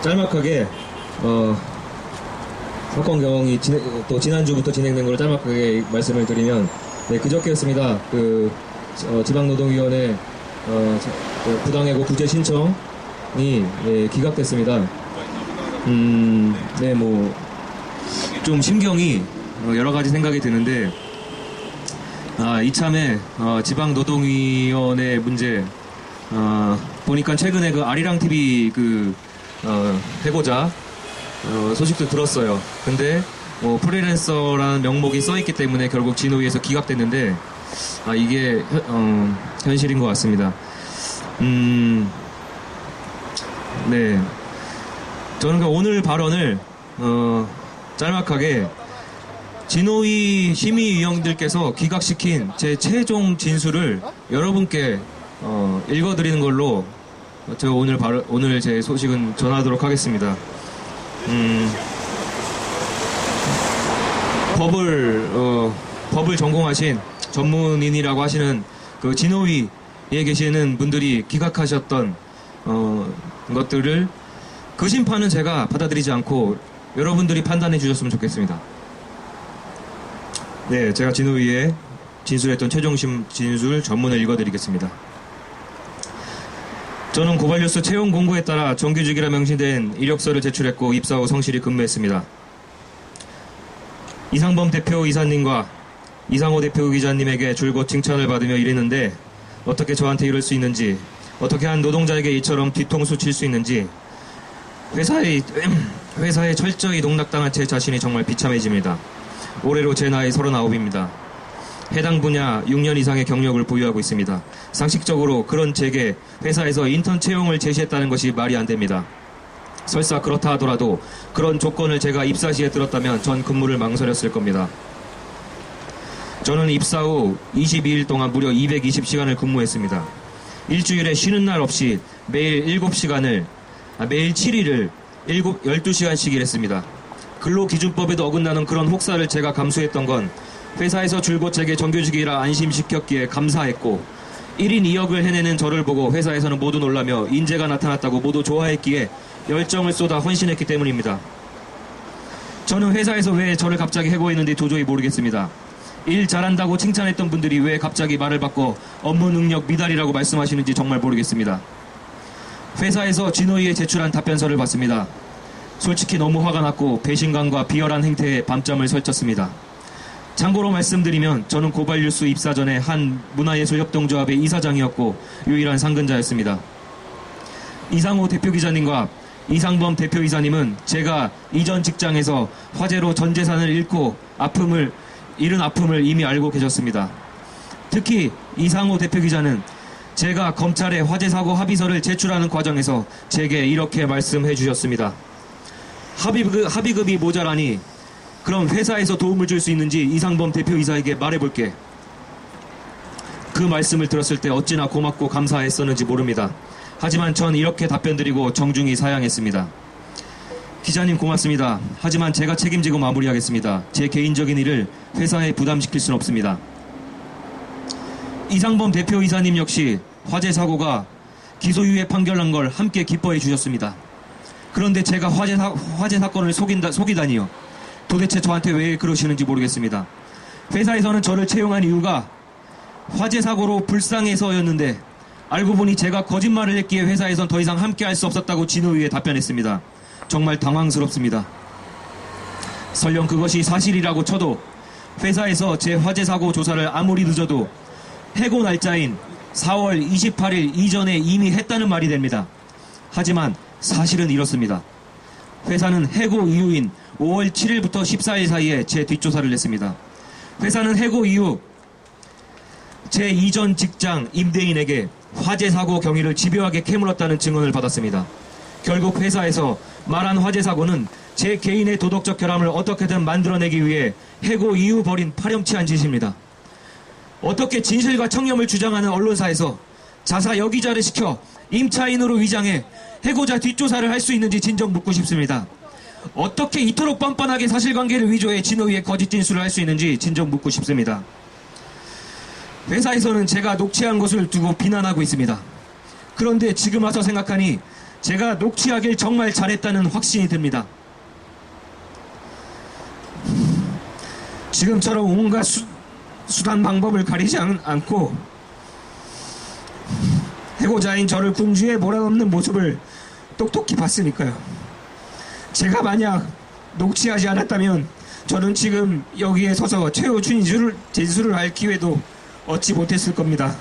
짤막하게 사건 경험이 또 지난주부터 진행된 걸 짤막하게 말씀을 드리면, 네, 그저께였습니다. 지방노동위원회 부당해고 구제 신청이 기각됐습니다. 네, 좀 심경이 여러 가지 생각이 드는데, 이참에 지방노동위원회 문제 보니까 최근에 그 아리랑 TV 해고자 소식도 들었어요. 근데 프리랜서라는 명목이 써있기 때문에 결국 진호위에서 기각됐는데, 이게 현실인 것 같습니다. 네, 저는 오늘 발언을 짤막하게 진호위 심의위원들께서 기각시킨 제 최종 진술을 여러분께 읽어드리는 걸로 제가 오늘 제 소식은 전하도록 하겠습니다. 법을 전공하신 전문인이라고 하시는 그 진호위에 계시는 분들이 기각하셨던 것들을, 그 심판은 제가 받아들이지 않고 여러분들이 판단해 주셨으면 좋겠습니다. 네, 제가 진호위에 진술했던 최종 진술 전문을 읽어드리겠습니다. 저는 고발뉴스 채용 공고에 따라 정규직이라 명시된 이력서를 제출했고 입사 후 성실히 근무했습니다. 이상범 대표 이사님과 이상호 대표 기자님에게 줄곧 칭찬을 받으며 일했는데 어떻게 저한테 이럴 수 있는지, 어떻게 한 노동자에게 이처럼 뒤통수 칠 수 있는지 회사에 철저히 농락당한 제 자신이 정말 비참해집니다. 올해로 제 나이 39입니다. 해당 분야 6년 이상의 경력을 보유하고 있습니다. 상식적으로 그런 제게 회사에서 인턴 채용을 제시했다는 것이 말이 안 됩니다. 설사 그렇다 하더라도 그런 조건을 제가 입사 시에 들었다면 전 근무를 망설였을 겁니다. 저는 입사 후 22일 동안 무려 220시간을 근무했습니다. 일주일에 쉬는 날 없이 매일 7일을 12시간씩 일했습니다. 근로기준법에도 어긋나는 그런 혹사를 제가 감수했던 건 회사에서 줄곧 제게 정규직이라 안심시켰기에 감사했고, 1인 2역을 해내는 저를 보고 회사에서는 모두 놀라며 인재가 나타났다고 모두 좋아했기에 열정을 쏟아 헌신했기 때문입니다. 저는 회사에서 왜 저를 갑자기 해고했는지 도저히 모르겠습니다. 일 잘한다고 칭찬했던 분들이 왜 갑자기 말을 바꿔 업무 능력 미달이라고 말씀하시는지 정말 모르겠습니다. 회사에서 진호위에 제출한 답변서를 봤습니다. 솔직히 너무 화가 났고 배신감과 비열한 행태에 밤잠을 설쳤습니다. 참고로 말씀드리면 저는 고발뉴스 입사 전에 한 문화예술협동조합의 이사장이었고 유일한 상근자였습니다. 이상호 대표기자님과 이상범 대표이사님은 제가 이전 직장에서 화재로 전 재산을 잃은 아픔을 이미 알고 계셨습니다. 특히 이상호 대표기자는 제가 검찰에 화재 사고 합의서를 제출하는 과정에서 제게 이렇게 말씀해 주셨습니다. 합의금이 모자라니 그럼 회사에서 도움을 줄 수 있는지 이상범 대표이사에게 말해볼게. 그 말씀을 들었을 때 어찌나 고맙고 감사했었는지 모릅니다. 하지만 전 이렇게 답변드리고 정중히 사양했습니다. 기자님 고맙습니다. 하지만 제가 책임지고 마무리하겠습니다. 제 개인적인 일을 회사에 부담시킬 수는 없습니다. 이상범 대표이사님 역시 화재 사고가 기소유예 판결난 걸 함께 기뻐해 주셨습니다. 그런데 제가 화재 사건을 속이다니요. 도대체 저한테 왜 그러시는지 모르겠습니다. 회사에서는 저를 채용한 이유가 화재 사고로 불쌍해서였는데 알고 보니 제가 거짓말을 했기에 회사에선 더 이상 함께할 수 없었다고 진호위에 답변했습니다. 정말 당황스럽습니다. 설령 그것이 사실이라고 쳐도 회사에서 제 화재 사고 조사를 아무리 늦어도 해고 날짜인 4월 28일 이전에 이미 했다는 말이 됩니다. 하지만 사실은 이렇습니다. 회사는 해고 이후인 5월 7일부터 14일 사이에 제 뒷조사를 했습니다. 회사는 해고 이후 제 이전 직장 임대인에게 화재 사고 경위를 집요하게 캐물었다는 증언을 받았습니다. 결국 회사에서 말한 화재 사고는 제 개인의 도덕적 결함을 어떻게든 만들어내기 위해 해고 이후 벌인 파렴치한 짓입니다. 어떻게 진실과 청렴을 주장하는 언론사에서 자사 여기자를 시켜 임차인으로 위장해 해고자 뒷조사를 할 수 있는지 진정 묻고 싶습니다. 어떻게 이토록 뻔뻔하게 사실관계를 위조해 진호위에 거짓 진술을 할 수 있는지 진정 묻고 싶습니다. 회사에서는 제가 녹취한 것을 두고 비난하고 있습니다. 그런데 지금 와서 생각하니 제가 녹취하길 정말 잘했다는 확신이 듭니다. 지금처럼 온갖 수단 방법을 가리지 않고 해고자인 저를 궁지에 몰아넣는 모습을 똑똑히 봤으니까요. 제가 만약 녹취하지 않았다면 저는 지금 여기에 서서 최후 진술을 할 기회도 얻지 못했을 겁니다.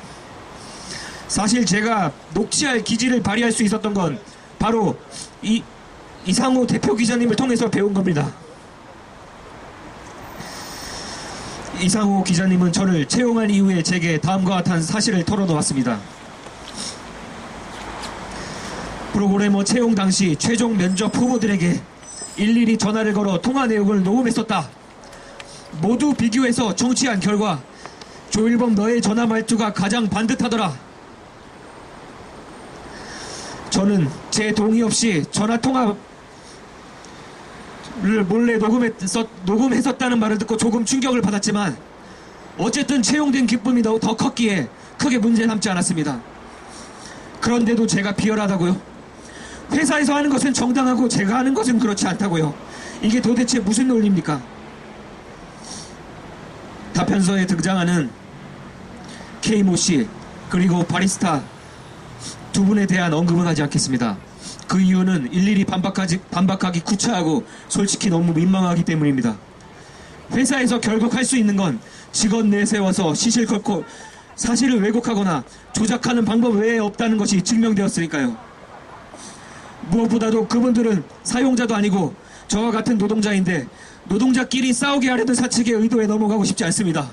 사실 제가 녹취할 기질을 발휘할 수 있었던 건 바로 이상호 대표 기자님을 통해서 배운 겁니다. 이상호 기자님은 저를 채용한 이후에 제게 다음과 같은 사실을 털어놓았습니다. 프로그래머 채용 당시 최종 면접 후보들에게 일일이 전화를 걸어 통화 내용을 녹음했었다. 모두 비교해서 청취한 결과 조일범 너의 전화 말투가 가장 반듯하더라. 저는 제 동의 없이 전화통화를 몰래 녹음했었다는 말을 듣고 조금 충격을 받았지만 어쨌든 채용된 기쁨이 더 컸기에 크게 문제 삼지 않았습니다. 그런데도 제가 비열하다고요? 회사에서 하는 것은 정당하고 제가 하는 것은 그렇지 않다고요? 이게 도대체 무슨 논리입니까? 답변서에 등장하는 K모 씨 그리고 바리스타 두 분에 대한 언급은 하지 않겠습니다. 그 이유는 일일이 반박하기 구차하고 솔직히 너무 민망하기 때문입니다. 회사에서 결국 할 수 있는 건 직원 내세워서 시실컷고 사실을 왜곡하거나 조작하는 방법 외에 없다는 것이 증명되었으니까요. 무엇보다도 그분들은 사용자도 아니고 저와 같은 노동자인데 노동자끼리 싸우게 하려는 사측의 의도에 넘어가고 싶지 않습니다.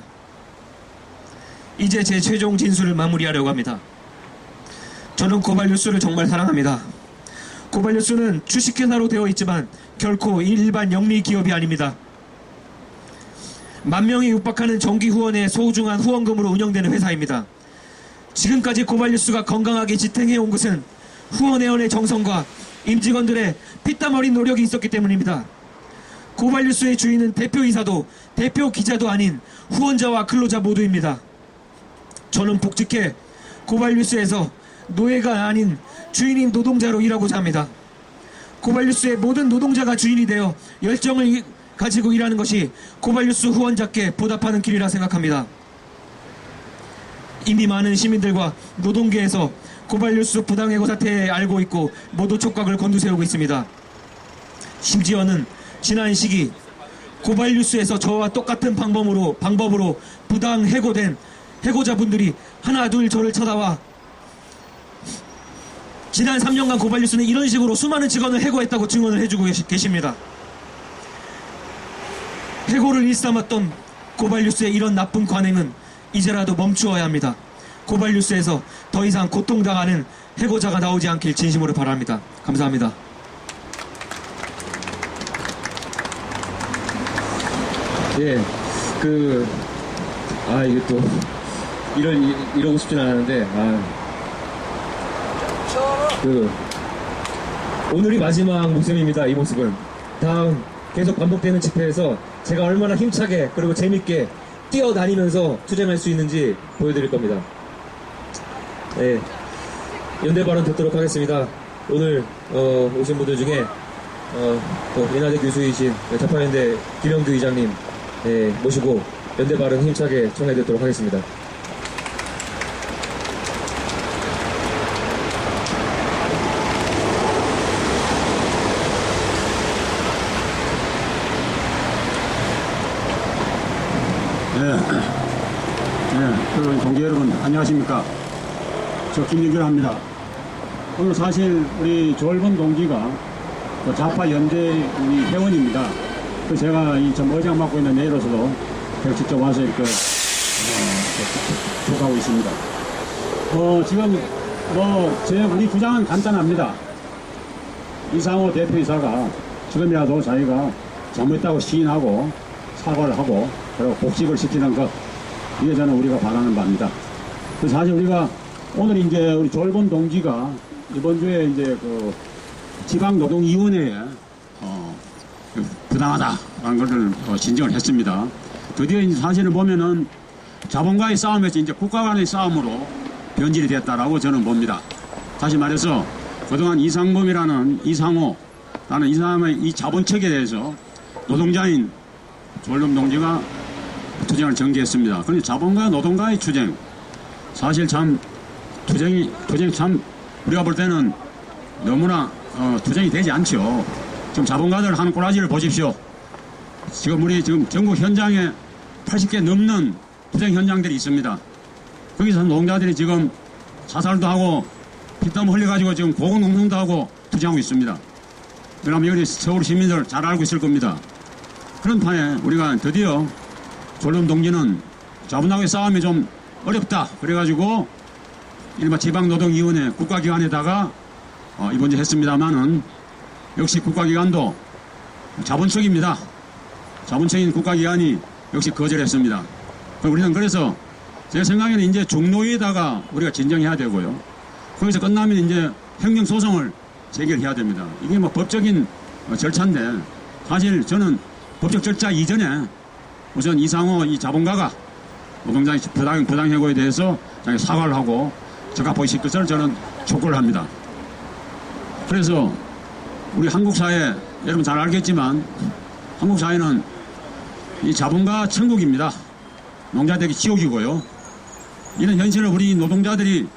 이제 제 최종 진술을 마무리하려고 합니다. 저는 고발뉴스를 정말 사랑합니다. 고발뉴스는 주식회사로 되어 있지만 결코 일반 영리 기업이 아닙니다. 10,000명이 육박하는 정기 후원의 소중한 후원금으로 운영되는 회사입니다. 지금까지 고발뉴스가 건강하게 지탱해온 것은 후원회원의 정성과 임직원들의 피땀 어린 노력이 있었기 때문입니다. 고발뉴스의 주인은 대표이사도 대표 기자도 아닌 후원자와 근로자 모두입니다. 저는 복직해 고발뉴스에서 노예가 아닌 주인인 노동자로 일하고자 합니다. 고발뉴스의 모든 노동자가 주인이 되어 열정을 가지고 일하는 것이 고발뉴스 후원자께 보답하는 길이라 생각합니다. 이미 많은 시민들과 노동계에서 고발뉴스 부당해고 사태에 알고 있고 모두 촉각을 곤두세우고 있습니다. 심지어는 지난 시기 고발뉴스에서 저와 똑같은 방법으로 부당해고된 해고자분들이 하나 둘 저를 쳐다와 지난 3년간 고발뉴스는 이런 식으로 수많은 직원을 해고했다고 증언을 해주고 계십니다. 해고를 일삼았던 고발뉴스의 이런 나쁜 관행은 이제라도 멈추어야 합니다. 고발뉴스에서 더 이상 고통당하는 해고자가 나오지 않길 진심으로 바랍니다. 감사합니다. 예, 이게 또 이러고 싶진 않았는데, 오늘이 마지막 모습입니다. 이 모습은 다음 계속 반복되는 집회에서 제가 얼마나 힘차게 그리고 재밌게 뛰어다니면서 투쟁할 수 있는지 보여드릴 겁니다. 예, 연대 발언 듣도록 하겠습니다. 오늘 오신 분들 중에 또 인하대 교수이신 자파연대 김영규 이장님 모시고 연대 발언 힘차게 청해 듣도록 하겠습니다. 그 동지 여러분 안녕하십니까. 저 김유길합니다. 오늘 사실 우리 조얼본 동지가 그 좌파 연대 우리 회원입니다. 그 제가 좀 의장 맡고 있는 내로서도 제가 직접 와서 이렇게 조사하고 있습니다. 지금 우리 주장은 간단합니다. 이상호 대표이사가 지금이라도 자기가 잘못했다고 시인하고 사과를 하고 그리고 복직을 시키는 것, 이게 저는 우리가 바라는 바입니다. 그래서 사실 우리가 오늘 이제 우리 조얼본 동지가 이번 주에 이제 그 지방노동위원회에 부당하다라는 것을 진정을 했습니다. 드디어 이제 사실을 보면은 자본가의 싸움에서 이제 국가 간의 싸움으로 변질이 됐다라고 저는 봅니다. 다시 말해서 그동안 이상범이라는 이상호라는 이 사람의 이 자본책에 대해서 노동자인 조얼본 동지가 투쟁을 전개했습니다. 그런데 자본가 노동가의 투쟁, 사실 참 투쟁이 참 우리가 볼 때는 너무나 투쟁이 되지 않죠. 지금 자본가들 하는 꼬라지를 보십시오. 지금 우리 지금 전국 현장에 80개 넘는 투쟁 현장들이 있습니다. 거기서 노동자들이 지금 자살도 하고 피땀 흘려가지고 지금 고공농성도 하고 투쟁하고 있습니다. 그러면 여기 서울 시민들 잘 알고 있을 겁니다. 그런 판에 우리가 드디어 조얼본 동지는 자본가의 싸움이 좀 어렵다 그래가지고 일반 지방노동위원회 국가기관에다가 이번 주 했습니다만은 역시 국가기관도 자본적입니다. 자본적인 국가기관이 역시 거절했습니다. 우리는 그래서 제 생각에는 이제 중노위에다가 우리가 진정해야 되고요. 거기서 끝나면 이제 행정소송을 제기해야 됩니다. 이게 뭐 법적인 절차인데 사실 저는 법적 절차 이전에 우선 이상호 이 자본가가 노동자의 부당해고에 대해서 사과를 하고 적합보이실 것을 저는 촉구를 합니다. 그래서 우리 한국 사회 여러분 잘 알겠지만 한국 사회는 이 자본가 천국입니다. 농자들이 지옥이고요. 이런 현실을 우리 노동자들이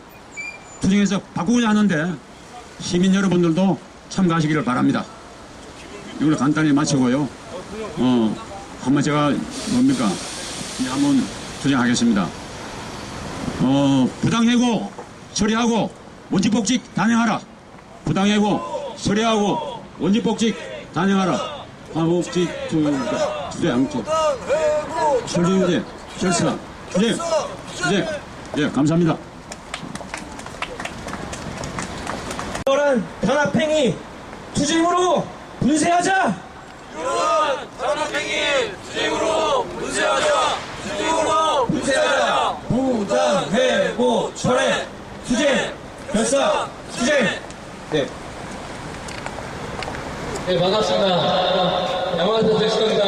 투쟁해서 바꾸고자 하는데 시민 여러분들도 참가하시기를 바랍니다. 이걸 간단히 마치고요. 한번 제가 뭡니까? 한번 투쟁하겠습니다. 부당해고 처리하고 원칙복직 단행하라. 부당해고 처리하고 원칙복직 단행하라. 복직 투쟁 철저유대 철사 투쟁. 예, 감사합니다. 이런 단합행위 투쟁으로 분쇄하자. 단합행위 투쟁으로 분쇄하자. 투쟁으로 분쇄하자. 부당해고 철회 투쟁 결사 투쟁. 네, 반갑습니다. 양화선 섹시입니다.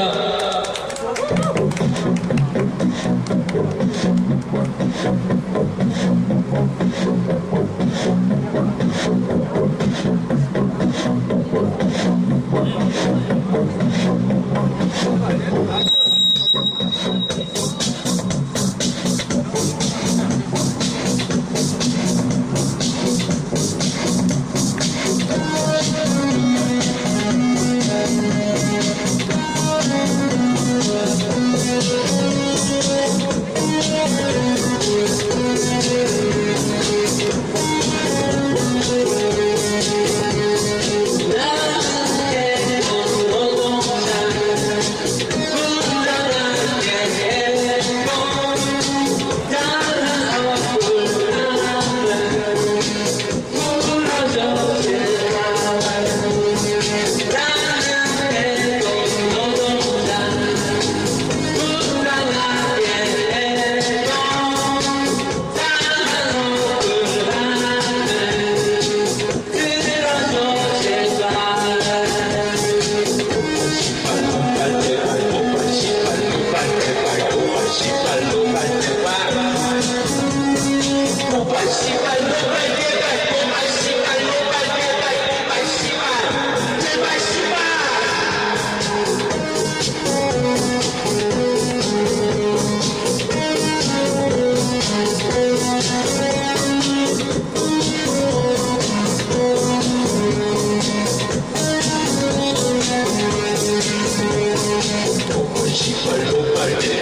네.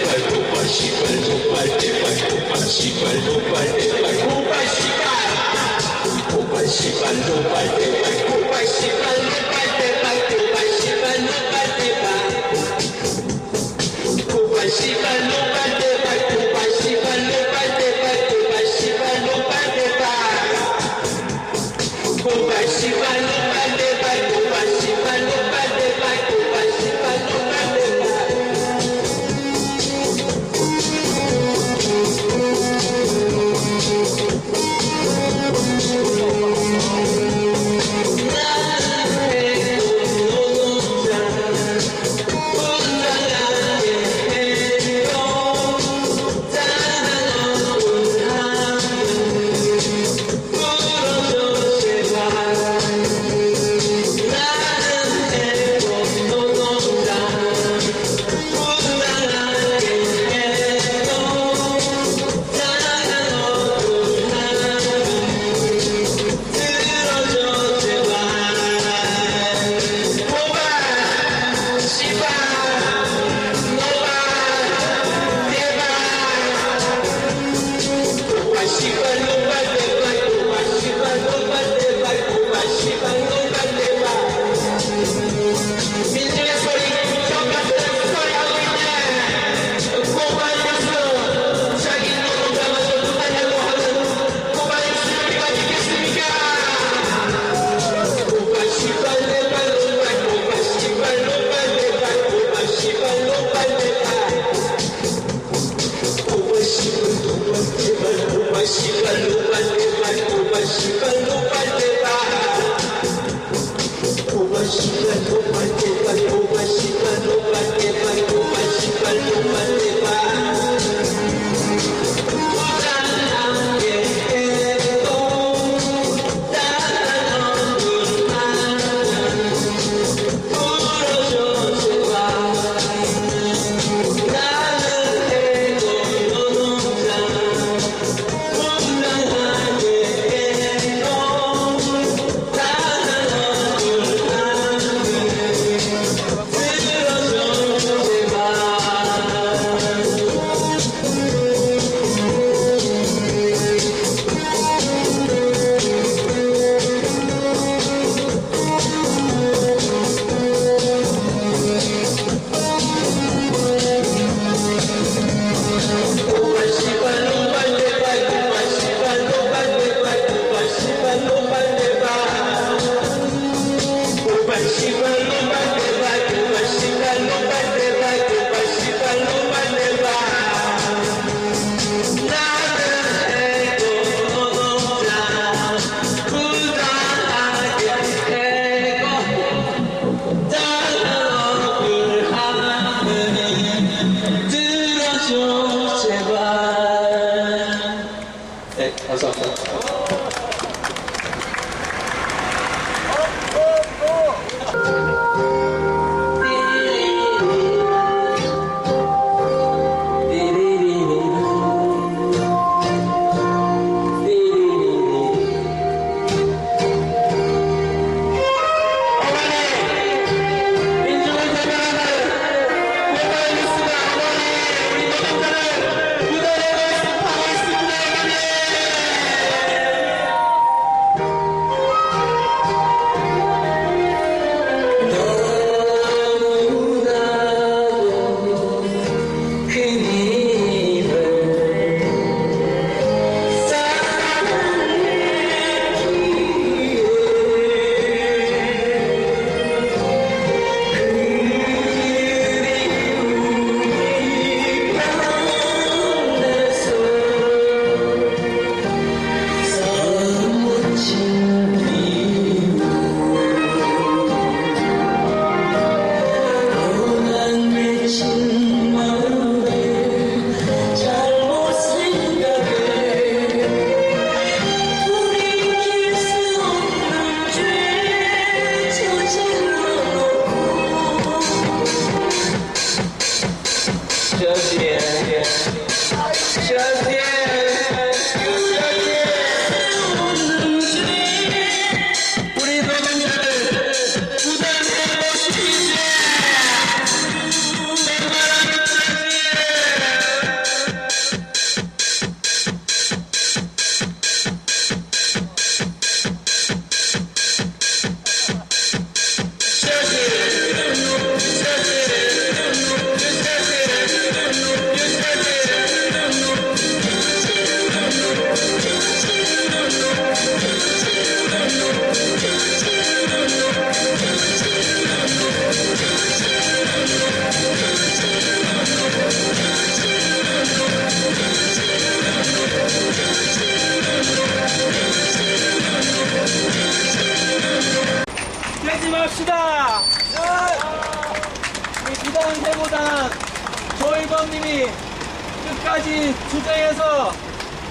끝까지 투쟁해서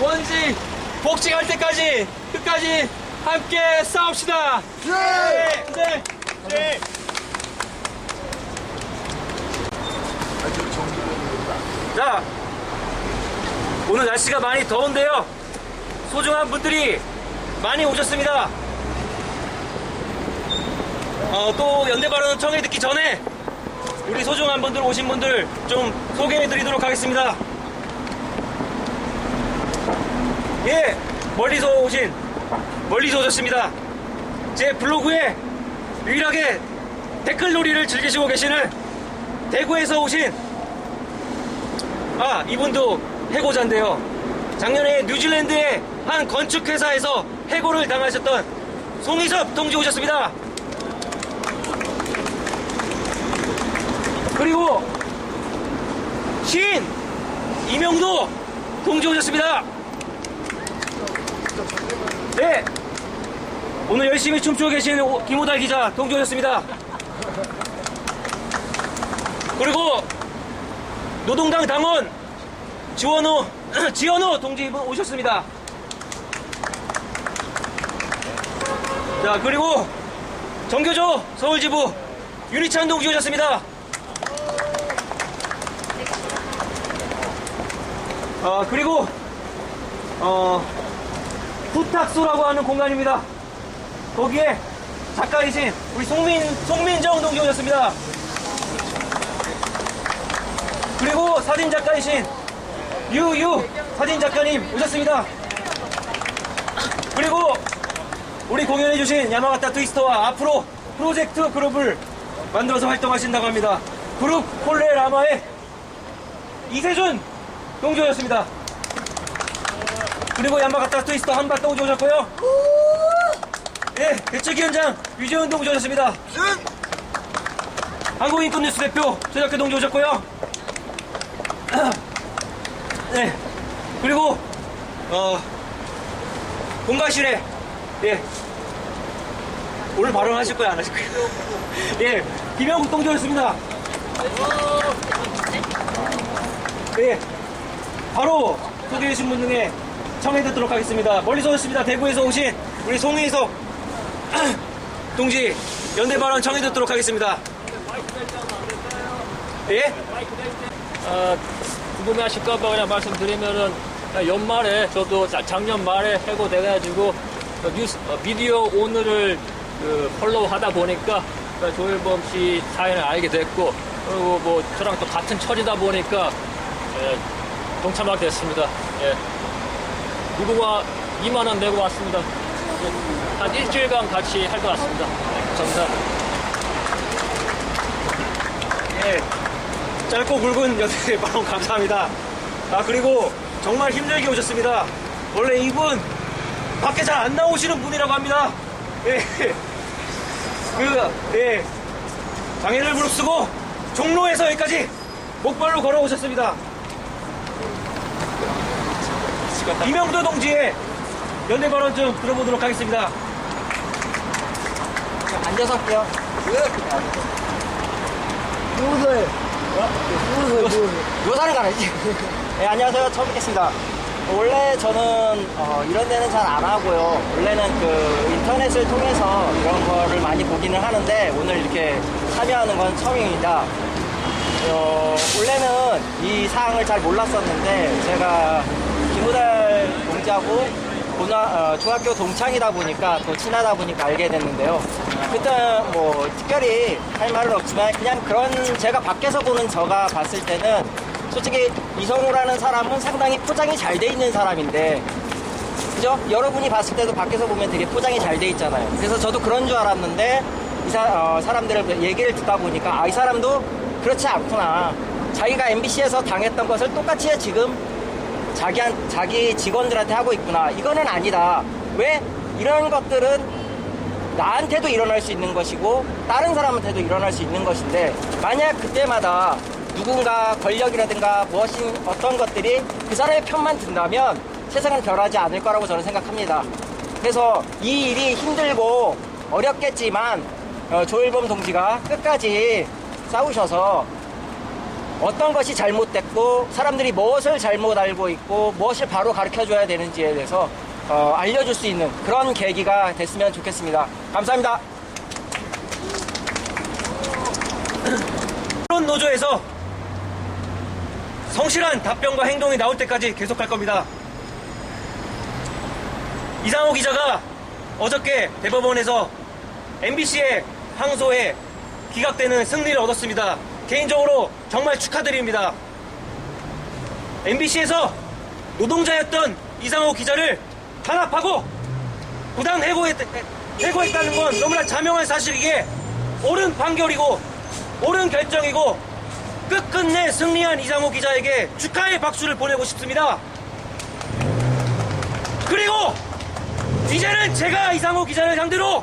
원직 복직할 때까지 끝까지 함께 싸웁시다. 네. 네. 자, 오늘 날씨가 많이 더운데요. 소중한 분들이 많이 오셨습니다. 또 연대 발언 청해 듣기 전에 우리 소중한 분들 오신 분들 좀 소개해 드리도록 하겠습니다. 예, 멀리서 오셨습니다. 제 블로그에 유일하게 댓글놀이를 즐기시고 계시는 대구에서 오신 이분도 해고자인데요. 작년에 뉴질랜드의 한 건축회사에서 해고를 당하셨던 송희섭 동지 오셨습니다. 그리고 시인 이명도 동지 오셨습니다. 네, 오늘 열심히 춤추고 계신 김호달 기자 동지 오셨습니다. 그리고 노동당 당원 지원호 동지 오셨습니다. 자, 그리고 정교조 서울지부 윤희찬 동지 오셨습니다. 그리고 후탁소라고 하는 공간입니다. 거기에 작가이신 우리 송민정 동지 오셨습니다. 그리고 사진 작가이신 유유 사진 작가님 오셨습니다. 그리고 우리 공연해주신 야마가타 트위스터와 앞으로 프로젝트 그룹을 만들어서 활동하신다고 합니다. 그룹 콜레 라마의 이세준 동지 오셨습니다. 그리고 야마가타 트위스터 한밭 동지 오셨고요. 예, 대책위원장 유재훈 동지 오셨습니다. 한국인권뉴스 대표 최덕규 동지 오셨고요. 네, 그리고 본가실에 오늘 발언하실 거예요, 안 하실 거예요? 예, 김영국 동지 오셨습니다. 예, 바로 소개해 주신 분 중에 청해 듣도록 하겠습니다. 멀리서 오셨습니다. 대구에서 오신 우리 송희석 동지 연대 발언 청해 듣도록 하겠습니다. 예? 궁금해하실까봐 그냥 말씀드리면은 연말에 저도 작년 말에 해고돼가지고 미디어 오늘을 폴로우 하다 보니까 조일범 씨 사연을 알게 됐고, 그리고 뭐 저랑 또 같은 처지다 보니까 동참하게 됐습니다. 예. 누구와 2만 원 내고 왔습니다. 한 일주일간 같이 할 것 같습니다. 감사합니다. 예, 짧고 굵은 연대 발언 감사합니다. 그리고 정말 힘들게 오셨습니다. 원래 이분 밖에 잘 안 나오시는 분이라고 합니다. 예, 장애를 무릅쓰고 종로에서 여기까지 목발로 걸어오셨습니다. 이명도 동지의 연대 발언 좀 들어보도록 하겠습니다. 앉아서 할게요. 누구세요? 누구사는 가야지. 네, 안녕하세요. 처음 뵙겠습니다. 원래 저는 이런 데는 잘 안 하고요. 원래는 그 인터넷을 통해서 이런 거를 많이 보기는 하는데 오늘 이렇게 참여하는 건 처음입니다. 원래는 이 사항을 잘 몰랐었는데 제가 김우달 동지하고 중학교 동창이다 보니까 또 친하다 보니까 알게 됐는데요. 그때 뭐 특별히 할 말은 없지만 그냥 그런 제가 밖에서 보는 저가 봤을 때는 솔직히 이성우라는 사람은 상당히 포장이 잘 돼 있는 사람인데, 그죠? 여러분이 봤을 때도 밖에서 보면 되게 포장이 잘 돼 있잖아요. 그래서 저도 그런 줄 알았는데 사람들을 얘기를 듣다 보니까 이 사람도 그렇지 않구나. 자기가 MBC에서 당했던 것을 똑같이 지금 자기 직원들한테 하고 있구나. 이거는 아니다. 왜? 이런 것들은 나한테도 일어날 수 있는 것이고 다른 사람한테도 일어날 수 있는 것인데, 만약 그때마다 누군가 권력이라든가 무엇인 어떤 것들이 그 사람의 편만 든다면 세상은 변하지 않을 거라고 저는 생각합니다. 그래서 이 일이 힘들고 어렵겠지만 조일범 동지가 끝까지 싸우셔서 어떤 것이 잘못됐고 사람들이 무엇을 잘못 알고 있고 무엇을 바로 가르쳐줘야 되는지에 대해서 알려줄 수 있는 그런 계기가 됐으면 좋겠습니다. 감사합니다. 이런 노조에서 성실한 답변과 행동이 나올 때까지 계속할 겁니다. 이상호 기자가 어저께 대법원에서 MBC의 항소에 기각되는 승리를 얻었습니다. 개인적으로 정말 축하드립니다. MBC에서 노동자였던 이상호 기자를 탄압하고 부당 해고했다는 건 너무나 자명한 사실이기에 옳은 판결이고 옳은 결정이고 끝끝내 승리한 이상호 기자에게 축하의 박수를 보내고 싶습니다. 그리고 이제는 제가 이상호 기자를 상대로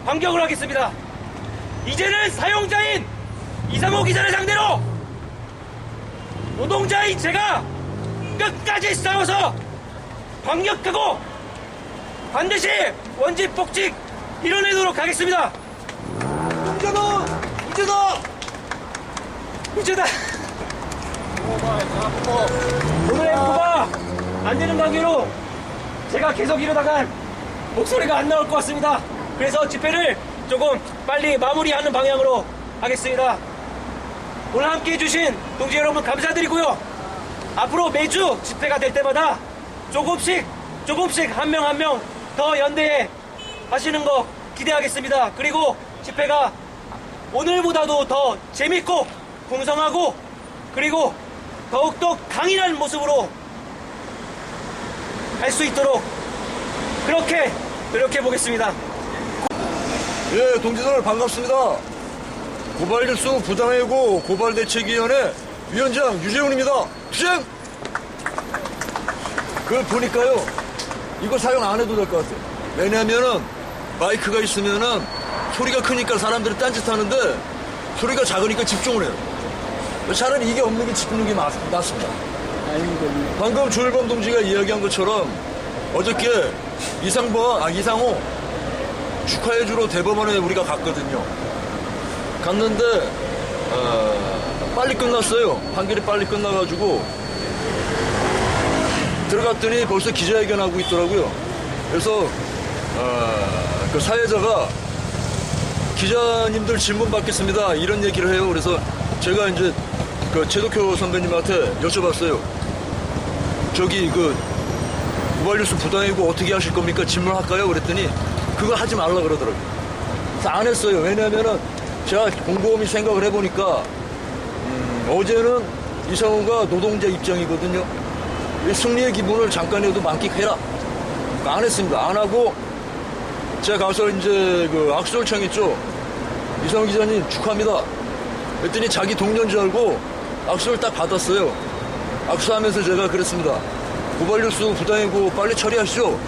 반격을 하겠습니다. 이제는 사용자인 이상호 기자를 상대로 노동자인 제가 끝까지 싸워서 반격하고 반드시 원직 복직 이뤄내도록 하겠습니다. 문제다. 오늘의 후보가 안 되는 관계로 제가 계속 이러다간 목소리가 안 나올 것 같습니다. 그래서 집회를 조금 빨리 마무리하는 방향으로 하겠습니다. 오늘 함께 해주신 동지 여러분 감사드리고요. 앞으로 매주 집회가 될 때마다 조금씩 한 명 한 명 더 연대해 하시는 거 기대하겠습니다. 그리고 집회가 오늘보다도 더 재밌고 풍성하고 그리고 더욱더 강인한 모습으로 할 수 있도록 그렇게 노력해 보겠습니다. 예, 동지들 반갑습니다. 고발뉴스 부당해고 고발대책위원회 위원장 유재훈입니다. 투쟁! 그걸 보니까요, 이거 사용 안 해도 될 것 같아요. 왜냐면은 마이크가 있으면은 소리가 크니까 사람들이 딴짓하는데 소리가 작으니까 집중을 해요. 차라리 이게 없는 게 집중이 낫습니다. 방금 조일범 동지가 이야기한 것처럼 어저께 이상호 축하해주러 대법원에 우리가 갔거든요. 갔는데 빨리 끝났어요. 판결이 빨리 끝나가지고 들어갔더니 벌써 기자회견하고 있더라고요. 그래서 그 사회자가 기자님들 질문 받겠습니다 이런 얘기를 해요. 그래서 제가 이제 그 최덕효 선배님한테 여쭤봤어요. 저기 그 고발뉴스 부당이고 어떻게 하실 겁니까? 질문할까요? 그랬더니 그거 하지 말라 그러더라고요. 그래서 안 했어요. 왜냐면은 제가 곰곰이 생각을 해보니까 어제는 이상호가 노동자 입장이거든요. 승리의 기분을 잠깐이라도 만끽해라. 그러니까 안 했습니다. 안 하고 제가 가서 이제 그 악수를 청했죠. 이상호 기자님 축하합니다. 그랬더니 자기 동료인 줄 알고 악수를 딱 받았어요. 악수하면서 제가 그랬습니다. 고발뉴스 부당이고 빨리 처리하시죠.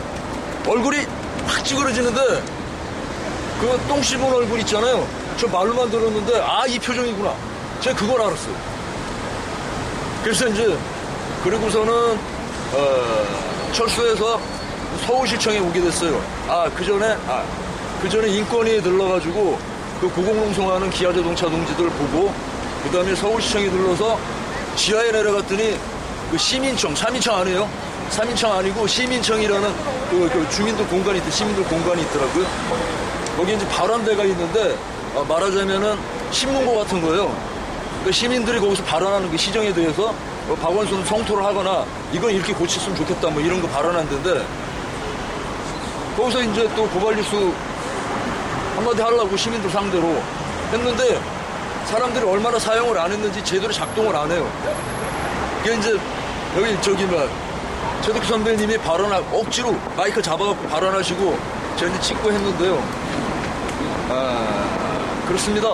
얼굴이 확 찌그러지는데 그 똥 씹은 얼굴 있잖아요. 저 말로만 들었는데 이 표정이구나. 제가 그걸 알았어요. 그래서 이제 그리고서는 철수해서 서울시청에 오게 됐어요. 그 전에 인권위에 들러가지고 그 고공농성하는 기아자동차 동지들 보고 그 다음에 서울시청에 들러서 지하에 내려갔더니 그 시민청, 3인청 아니에요? 3인청 아니고 시민청이라는 그 주민들 공간이 시민들 공간이 있더라고요. 거기 이제 발언대가 있는데 말하자면은 신문고 같은 거예요. 그 시민들이 거기서 발언하는 그 시정에 대해서 박원순 성토를 하거나 이건 이렇게 고쳤으면 좋겠다 뭐 이런 거 발언한다는데 거기서 이제 또 고발뉴스 한마디 하려고 시민들 상대로 했는데 사람들이 얼마나 사용을 안 했는지 제대로 작동을 안 해요. 이게 이제 여기 최덕희 선배님이 억지로 마이크 잡아갖고 발언하시고 제가 이제 찍고 했는데요. 그렇습니다.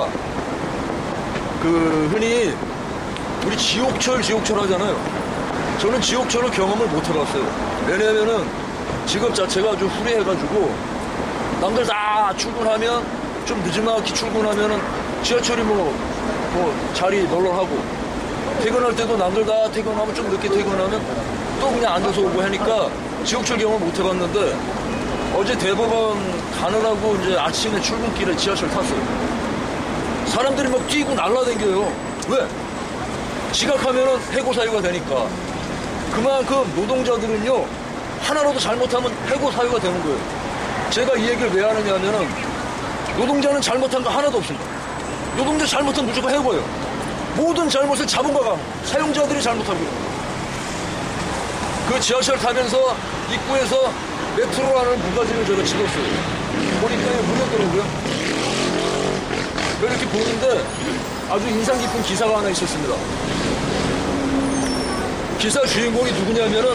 그 흔히 우리 지옥철 하잖아요. 저는 지옥철을 경험을 못 해봤어요. 왜냐면은 직업 자체가 아주 후리해가지고 남들 다 출근하면 좀 늦지막히 출근하면은 지하철이 자리 널널하고 퇴근할 때도 남들 다 퇴근하면 좀 늦게 퇴근하면 또 그냥 앉아서 오고 하니까 지옥철 경험을 못 해봤는데 어제 대법원 가느라고 이제 아침에 출근길에 지하철 탔어요. 사람들이 막 뛰고 날라다녀요. 왜? 지각하면은 해고 사유가 되니까. 그만큼 노동자들은요, 하나라도 잘못하면 해고 사유가 되는 거예요. 제가 이 얘기를 왜 하느냐 하면은, 노동자는 잘못한 거 하나도 없습니다. 노동자 잘못하면 무조건 해고예요. 모든 잘못을 자본가가, 사용자들이 잘못하고요. 그 지하철 타면서 입구에서 메트로라는 무가지를 제가 찍었어요. 보니까 무렵더라고요. 이렇게 보는데 아주 인상 깊은 기사가 하나 있었습니다. 기사 주인공이 누구냐면은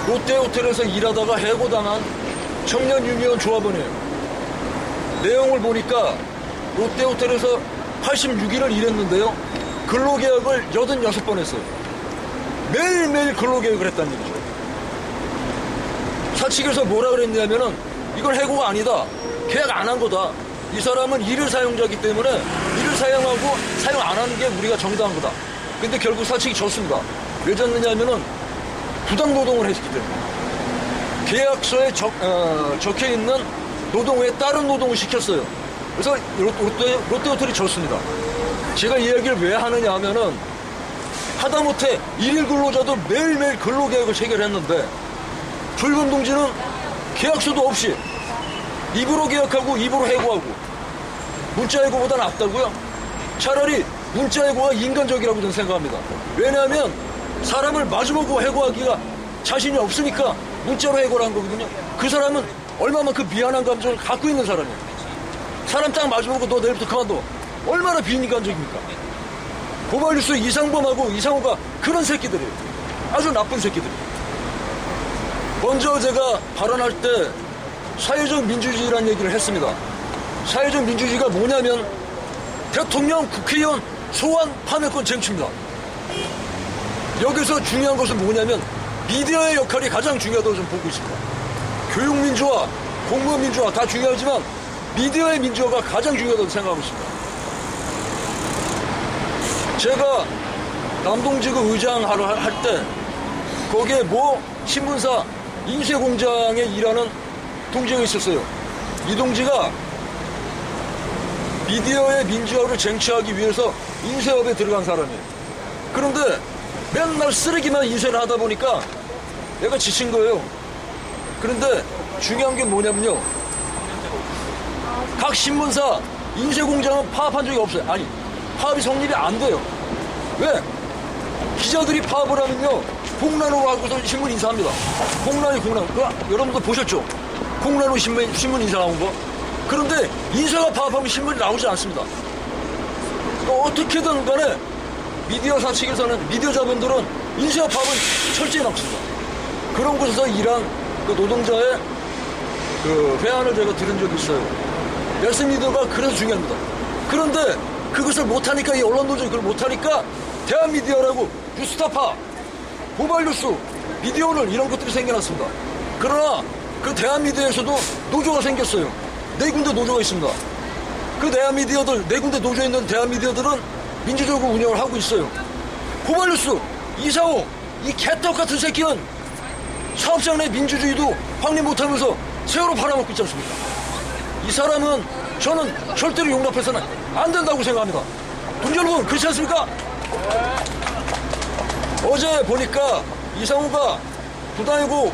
롯데호텔에서 일하다가 해고당한 청년 유니온 조합원이에요. 내용을 보니까 롯데호텔에서 86일을 일했는데요. 근로계약을 86번 했어요. 매일매일 근로계약을 했다는 얘기죠. 사측에서 뭐라 그랬냐면은 이건 해고가 아니다. 계약 안 한 거다. 이 사람은 일일 사용자이기 때문에 일을 사용하고 사용 안 하는 게 우리가 정당한 거다. 근데 결국 사측이 졌습니다. 왜 졌느냐면은 부당노동을 했기 때문에. 계약서에 적혀 있는 노동 외에 다른 노동을 시켰어요. 그래서 롯데호텔이 졌습니다. 제가 이 얘기를 왜 하느냐 하면은 하다못해 일일 근로자도 매일매일 근로계약을 체결했는데 조일범 동지는 계약서도 없이 입으로 계약하고 입으로 해고하고 문자 해고보다 낫다고요? 차라리 문자 해고가 인간적이라고 저는 생각합니다. 왜냐하면 사람을 마주보고 해고하기가 자신이 없으니까 문자로 해고를 한 거거든요. 그 사람은 얼마만큼 미안한 감정을 갖고 있는 사람이에요. 사람 딱 마주보고 너 내일부터 그만둬. 얼마나 비인간적입니까? 고발뉴스 이상범하고 이상호가 그런 새끼들이에요. 아주 나쁜 새끼들이에요. 먼저 제가 발언할 때 사회적 민주주의라는 얘기를 했습니다. 사회적 민주주의가 뭐냐면 대통령, 국회의원, 소환, 파면권 쟁취입니다. 여기서 중요한 것은 뭐냐면 미디어의 역할이 가장 중요하다고 저는 보고 있습니다. 교육민주화, 공무원민주화 다 중요하지만 미디어의 민주화가 가장 중요하다고 생각하고 있습니다. 제가 남동지구 의장하러 할 때 거기에 모 신문사 인쇄공장에 일하는 동지가 있었어요. 이 동지가 미디어의 민주화를 쟁취하기 위해서 인쇄업에 들어간 사람이에요. 그런데 맨날 쓰레기만 인쇄를 하다 보니까 얘가 지친 거예요. 그런데 중요한 게 뭐냐면요. 각 신문사 인쇄공장은 파업한 적이 없어요. 아니, 파업이 성립이 안 돼요. 왜? 기자들이 파업을 하면요. 공란으로 하고서 신문 인사합니다. 공란이 공란. 여러분도 보셨죠? 공란으로 신문 인사 나온 거. 그런데 인사가 파업하면 신문이 나오지 않습니다. 어떻게든 간에 미디어사 측에서는, 미디어 자본들은 인쇄와 파업은 철저히 막습니다. 그런 곳에서 일한 그 노동자의 그 회안을 제가 들은 적이 있어요. 매스미디어가 그래서 중요합니다. 그런데 그것을 못하니까, 이 언론노조가 그걸 못하니까 대한미디어라고 뉴스타파, 고발뉴스, 미디어오늘 이런 것들이 생겨났습니다. 그러나 그 대한미디어에서도 노조가 생겼어요. 4군데 노조가 있습니다. 그 대한미디어들, 4군데 노조에 있는 대한미디어들은 민주적으로 운영을 하고 있어요. 고발뉴스, 이상호, 이 개떡 같은 새끼는 사업장 내 민주주의도 확립 못하면서 세월호 팔아먹고 있지 않습니까? 이 사람은 저는 절대로 용납해서는 안 된다고 생각합니다. 동지 여러분, 그렇지 않습니까? 어제 보니까 이상호가 부당해고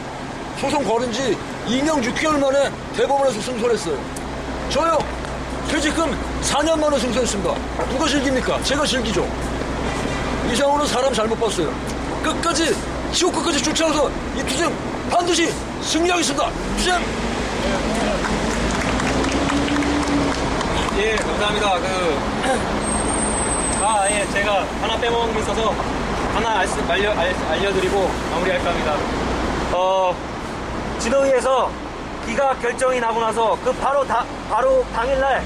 소송 걸은 지 2년 6개월 만에 대법원에서 승소를 했어요. 저요, 퇴직금 4년 만에 승소했습니다. 누가 즐깁니까? 제가 즐기죠. 이상호는 사람 잘못 봤어요. 끝까지, 지옥 끝까지 쫓아가서 이 투쟁 반드시 승리하겠습니다. 투쟁! 예, 감사합니다. 예, 제가 하나 빼먹은 게 있어서 하나 알려드리고 마무리할까 합니다. 진호위에서 기각 결정이 나고 나서 바로 당일날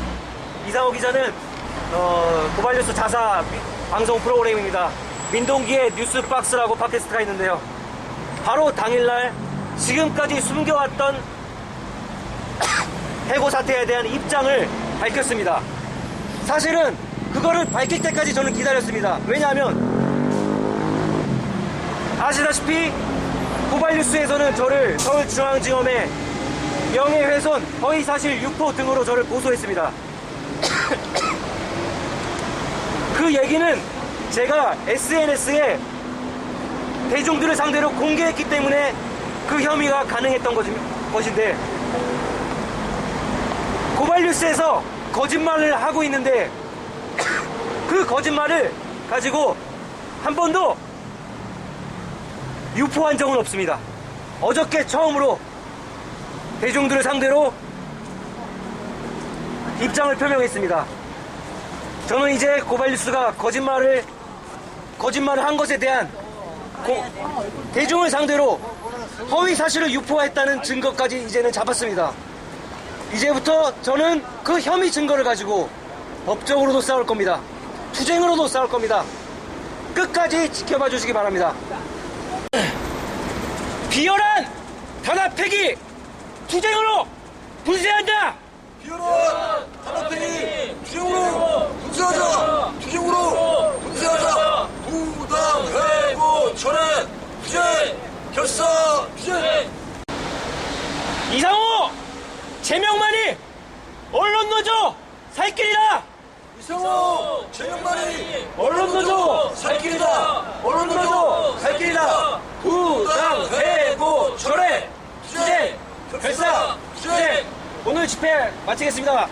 이상호 기자는 고발뉴스 자사 방송 프로그램입니다. 민동기의 뉴스박스라고 팟캐스트가 있는데요. 바로 당일날 지금까지 숨겨왔던 해고 사태에 대한 입장을 밝혔습니다. 사실은 그거를 밝힐 때까지 저는 기다렸습니다. 왜냐하면 아시다시피 고발뉴스에서는 저를 서울중앙지검에 명예훼손, 허위사실 유포 등으로 저를 고소했습니다. 그 얘기는 제가 SNS에 대중들을 상대로 공개했기 때문에 그 혐의가 가능했던 것인데, 고발뉴스에서 거짓말을 하고 있는데 그 거짓말을 가지고 한 번도 유포한 적은 없습니다. 어저께 처음으로 대중들을 상대로 입장을 표명했습니다. 저는 이제 고발뉴스가 거짓말을 한 것에 대한 대중을 상대로 허위 사실을 유포했다는 증거까지 이제는 잡았습니다. 이제부터 저는 그 혐의 증거를 가지고 법적으로도 싸울 겁니다. 투쟁으로도 싸울 겁니다. 끝까지 지켜봐 주시기 바랍니다. 비열한 단합 폐기 투쟁으로 분쇄한다. 비열한 단합회의 투쟁으로 분쇄하자. 투쟁으로 분쇄하자. 부당 해고 철회 투쟁 결사 투쟁. 이상호 제명만이 언론노조 살길이다. 이상호 제명만이 언론노조 살길이다. 언론노조 살길이다. 부당 해고 철회 투쟁 결사 투쟁. 오늘 집회 마치겠습니다.